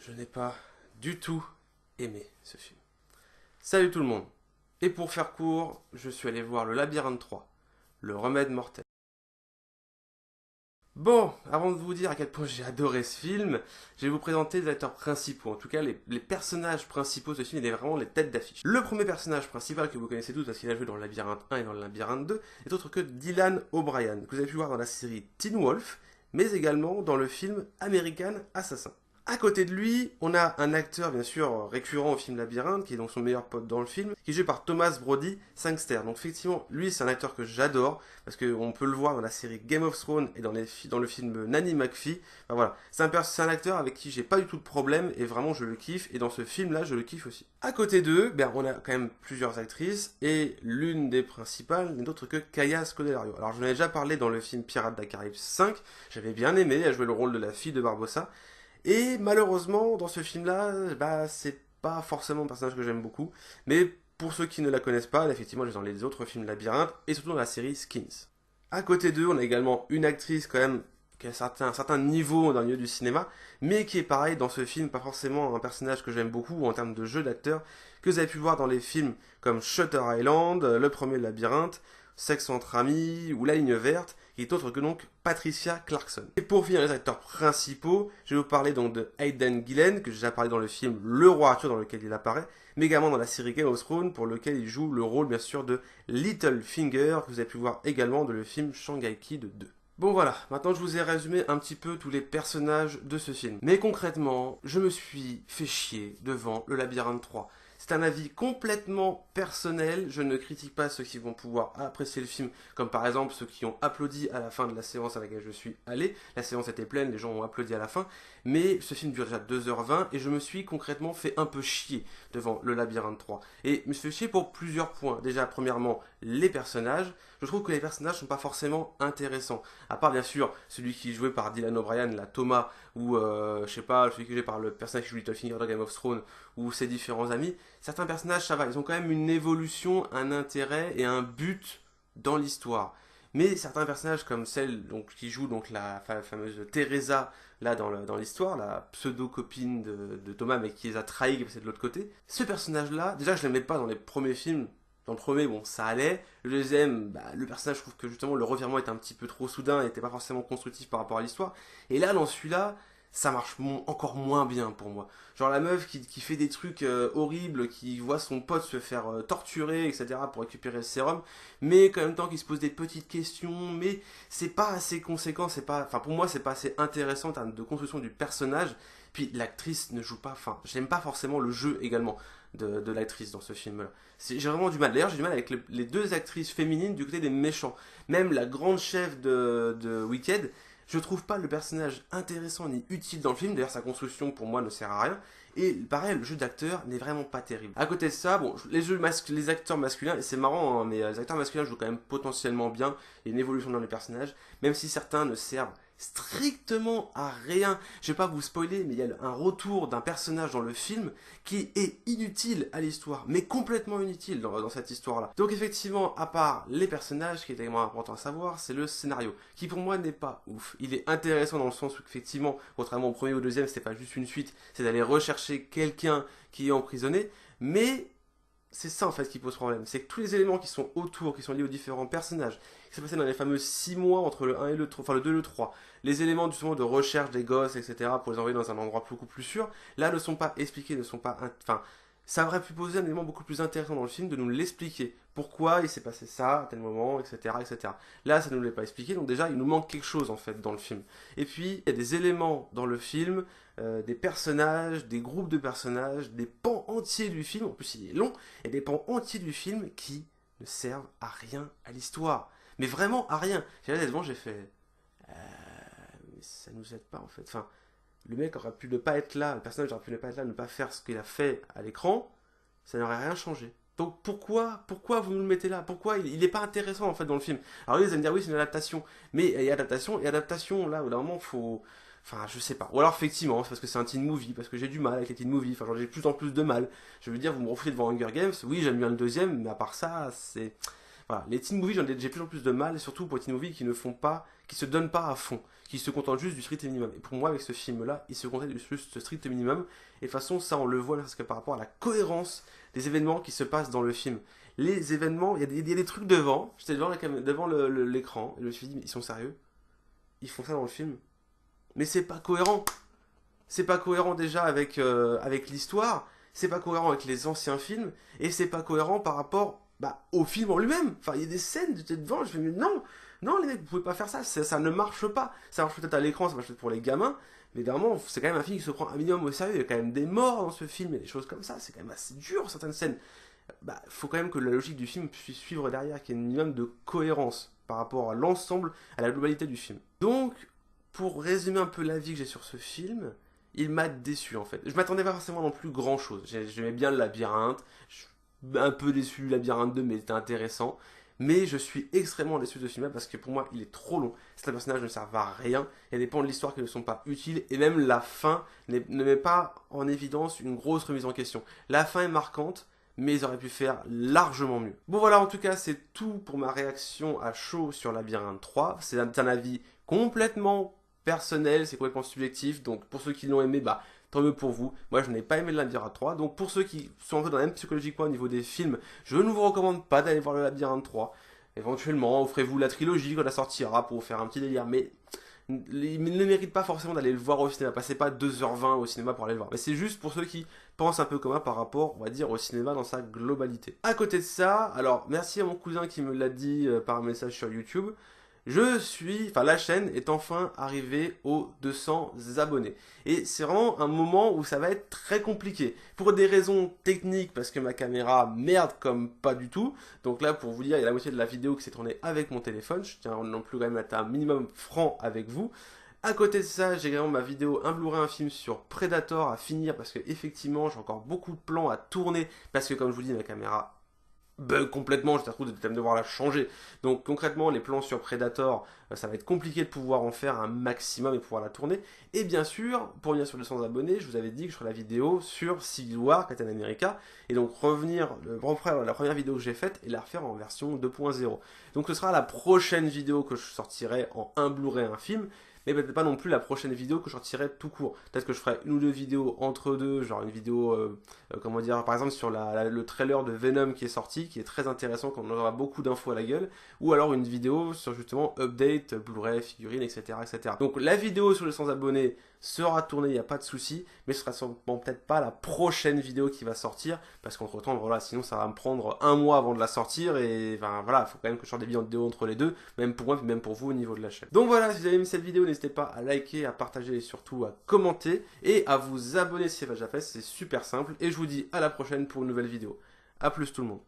je n'ai pas du tout aimé ce film. Salut tout le monde. Et pour faire court, je suis allé voir le Labyrinthe 3, le remède mortel. Bon, avant de vous dire à quel point j'ai adoré ce film, je vais vous présenter les acteurs principaux, en tout cas les personnages principaux de ce film, et vraiment les têtes d'affiche. Le premier personnage principal que vous connaissez tous parce qu'il a joué dans le Labyrinthe 1 et dans le Labyrinthe 2 est autre que Dylan O'Brien, que vous avez pu voir dans la série Teen Wolf, mais également dans le film American Assassin. À côté de lui, on a un acteur bien sûr récurrent au film Labyrinthe, qui est donc son meilleur pote dans le film, qui est joué par Thomas Brody Sangster. Donc effectivement, lui c'est un acteur que j'adore, parce qu'on peut le voir dans la série Game of Thrones et dans le film Nanny McPhee. Enfin, voilà, c'est un acteur avec qui j'ai pas du tout de problème, et vraiment je le kiffe, et dans ce film-là je le kiffe aussi. À côté d'eux, on a quand même plusieurs actrices, et l'une des principales n'est d'autre que Kaya Scodelario. Alors je en ai déjà parlé dans le film Pirates des Caraïbes 5, j'avais bien aimé, elle jouait le rôle de la fille de Barbossa. Et malheureusement, dans ce film-là, c'est pas forcément un personnage que j'aime beaucoup. Mais pour ceux qui ne la connaissent pas, effectivement, elle est dans les autres films Labyrinthe et surtout dans la série Skins. À côté d'eux, on a également une actrice quand même qui a un certain niveau dans le milieu du cinéma, mais qui est pareil dans ce film, pas forcément un personnage que j'aime beaucoup en termes de jeu d'acteur, que vous avez pu voir dans les films comme Shutter Island, le premier Labyrinthe, Sexe entre amis ou La ligne verte, qui est autre que donc Patricia Clarkson. Et pour finir les acteurs principaux, je vais vous parler donc de Aidan Gillen, que j'ai déjà parlé dans le film Le Roi Arthur dans lequel il apparaît, mais également dans la série Game of Thrones pour lequel il joue le rôle bien sûr de Littlefinger, que vous avez pu voir également dans le film Shanghai Kid 2. Bon voilà, maintenant je vous ai résumé un petit peu tous les personnages de ce film. Mais concrètement, je me suis fait chier devant le Labyrinthe 3. C'est un avis complètement personnel, je ne critique pas ceux qui vont pouvoir apprécier le film, comme par exemple ceux qui ont applaudi à la fin de la séance à laquelle je suis allé. La séance était pleine, les gens ont applaudi à la fin, mais ce film dure déjà 2h20 et je me suis concrètement fait un peu chier devant le Labyrinthe 3. Et je me suis fait chier pour plusieurs points. Déjà, premièrement, les personnages. Je trouve que les personnages ne sont pas forcément intéressants. À part bien sûr celui qui est joué par Dylan O'Brien, la Thomas, ou je sais pas, celui qui est joué par le personnage qui joue Littlefinger dans Game of Thrones, ou ses différents amis. Certains personnages, ça va, ils ont quand même une évolution, un intérêt et un but dans l'histoire. Mais certains personnages comme celle qui joue donc la fameuse Teresa là dans l'histoire, la pseudo-copine de Thomas mais qui les a trahis, qui est passée de l'autre côté, ce personnage-là, déjà je l'aimais pas dans les premiers films. Dans le premier, bon, ça allait. Le deuxième, le personnage, je trouve que justement le revirement était un petit peu trop soudain et n'était pas forcément constructif par rapport à l'histoire. Et là, dans celui-là, ça marche encore moins bien pour moi. Genre la meuf qui fait des trucs horribles, qui voit son pote se faire torturer, etc. pour récupérer le sérum, mais en même temps qui se pose des petites questions, mais c'est pas assez conséquent, c'est pas, enfin pour moi c'est pas assez intéressant en termes de construction du personnage. Puis l'actrice ne joue pas, enfin j'aime pas forcément le jeu également de l'actrice dans ce film-là. J'ai vraiment du mal. D'ailleurs, j'ai du mal avec les deux actrices féminines du côté des méchants. Même la grande chef de Wicked, je trouve pas le personnage intéressant ni utile dans le film. D'ailleurs, sa construction pour moi ne sert à rien. Et pareil, le jeu d'acteur n'est vraiment pas terrible. À côté de ça, bon, les acteurs masculins, et c'est marrant, hein, mais les acteurs masculins jouent quand même potentiellement bien. Il y a une évolution dans les personnages, même si certains ne servent strictement à rien. Je vais pas vous spoiler, mais il y a un retour d'un personnage dans le film qui est inutile à l'histoire, mais complètement inutile dans cette histoire-là. Donc effectivement, à part les personnages, ce qui est également important à savoir, c'est le scénario, qui pour moi n'est pas ouf. Il est intéressant dans le sens où effectivement, contrairement au premier ou au deuxième, c'était pas juste une suite, c'est d'aller rechercher quelqu'un qui est emprisonné, mais c'est ça en fait qui pose problème, c'est que tous les éléments qui sont autour, qui sont liés aux différents personnages, qui s'est passé dans les fameux 6 mois entre le 1 et le 3, enfin le 2 et le 3, les éléments justement de recherche des gosses, etc., pour les envoyer dans un endroit beaucoup plus sûr, là ne sont pas expliqués, ne sont pas... Enfin, ça aurait pu poser un élément beaucoup plus intéressant dans le film de nous l'expliquer. Pourquoi il s'est passé ça à tel moment, etc., etc. Là, ça ne nous l'est pas expliqué, donc déjà, il nous manque quelque chose en fait dans le film. Et puis, il y a des éléments dans le film, des personnages, des groupes de personnages, des pans entiers du film, en plus il est long, et des pans entiers du film qui ne servent à rien à l'histoire. Mais vraiment à rien. Honnêtement, j'ai fait... mais ça nous aide pas en fait. Enfin, le mec aurait pu ne pas être là, le personnage aurait pu ne pas être là, ne pas faire ce qu'il a fait à l'écran, ça n'aurait rien changé. Donc pourquoi vous nous le mettez là? Pourquoi il n'est pas intéressant en fait dans le film? Alors oui, vous allez me dire oui, c'est une adaptation. Mais il y a adaptation, et adaptation, là, au bout d'un moment, faut... Enfin, je sais pas. Ou alors, effectivement, c'est parce que c'est un teen movie, parce que j'ai du mal avec les teen movies, enfin, j'ai de plus en plus de mal. Je veux dire, vous me refusez devant Hunger Games, oui, j'aime bien le deuxième, mais à part ça, c'est... Voilà, les teen movies, j'ai de plus en plus de mal, et surtout pour les teen movies qui ne font pas, qui se donnent pas à fond, qui se contentent juste du strict minimum. Et pour moi, avec ce film-là, il se contentait du juste strict minimum. Et de toute façon, ça, on le voit parce que par rapport à la cohérence des événements qui se passent dans le film. Les événements, il y a des trucs devant. J'étais devant l'écran et je me suis dit, mais ils sont sérieux? Ils font ça dans le film? Mais c'est pas cohérent. C'est pas cohérent déjà avec l'histoire. C'est pas cohérent avec les anciens films. Et c'est pas cohérent par rapport au film en lui-même. Enfin, il y a des scènes, j'étais devant, je me dis, mais non, non, les mecs, vous pouvez pas faire ça. Ça ne marche pas. Ça marche peut-être à l'écran, ça marche peut-être pour les gamins. Mais vraiment, c'est quand même un film qui se prend un minimum au sérieux. Il y a quand même des morts dans ce film et des choses comme ça. C'est quand même assez dur, certaines scènes. Faut quand même que la logique du film puisse suivre derrière, qu'il y ait un minimum de cohérence par rapport à l'ensemble, à la globalité du film. Donc, pour résumer un peu l'avis que j'ai sur ce film, il m'a déçu en fait. Je m'attendais pas forcément non plus grand chose. J'aimais bien le labyrinthe, je suis un peu déçu du labyrinthe 2, mais c'était intéressant. Mais je suis extrêmement déçu de ce film parce que pour moi il est trop long. Certains personnages ne servent à rien. Il y a des pans de l'histoire qui ne sont pas utiles. Et même la fin ne met pas en évidence une grosse remise en question. La fin est marquante, mais ils auraient pu faire largement mieux. Bon voilà, en tout cas, c'est tout pour ma réaction à chaud sur Labyrinthe 3. C'est un avis complètement personnel, c'est complètement subjectif, donc pour ceux qui l'ont aimé, tant mieux pour vous. Moi, je n'ai pas aimé le Labyrinthe 3, donc pour ceux qui sont un peu dans la même psychologie que moi au niveau des films, je ne vous recommande pas d'aller voir le Labyrinthe 3. Éventuellement, offrez-vous la trilogie quand elle sortira pour vous faire un petit délire, mais il ne mérite pas forcément d'aller le voir au cinéma. Passez pas 2h20 au cinéma pour aller le voir. Mais c'est juste pour ceux qui pensent un peu comme moi par rapport, on va dire, au cinéma dans sa globalité. À côté de ça, alors merci à mon cousin qui me l'a dit par un message sur YouTube. La chaîne est enfin arrivée aux 200 abonnés. Et c'est vraiment un moment où ça va être très compliqué. Pour des raisons techniques, parce que ma caméra merde comme pas du tout. Donc là, pour vous dire, il y a la moitié de la vidéo qui s'est tournée avec mon téléphone. Je tiens non plus quand même à être un minimum franc avec vous. À côté de ça, j'ai également ma vidéo un Blu-ray, un film sur Predator à finir, parce que effectivement, j'ai encore beaucoup de plans à tourner, parce que comme je vous dis, ma caméra bug complètement, je trouve de devoir la changer. Donc concrètement, les plans sur Predator, ça va être compliqué de pouvoir en faire un maximum et pouvoir la tourner. Et bien sûr, pour venir sur 200 abonnés, je vous avais dit que je ferais la vidéo sur Civil War, Captain America, et donc refaire la première vidéo que j'ai faite et la refaire en version 2.0. Donc ce sera la prochaine vidéo que je sortirai en un Blu-ray, un film, mais peut-être pas non plus la prochaine vidéo que je sortirai tout court. Peut-être que je ferai une ou deux vidéos entre deux, genre une vidéo, comment dire, par exemple sur le trailer de Venom qui est sorti, qui est très intéressant, quand on aura beaucoup d'infos à la gueule, ou alors une vidéo sur justement update, Blu-ray, figurines, etc., etc. Donc la vidéo sur les 100 abonnés sera tournée, il n'y a pas de souci, mais ce sera sûrement peut-être pas la prochaine vidéo qui va sortir, parce qu'entre temps, voilà, sinon ça va me prendre un mois avant de la sortir, et enfin voilà, il faut quand même que je sorte des vidéos entre les deux, même pour moi, même pour vous au niveau de la chaîne. Donc voilà, si vous avez aimé cette vidéo, n'hésitez pas à liker, à partager et surtout à commenter, et à vous abonner si ce n'est pas déjà fait, c'est super simple, et je vous dis à la prochaine pour une nouvelle vidéo. A plus tout le monde.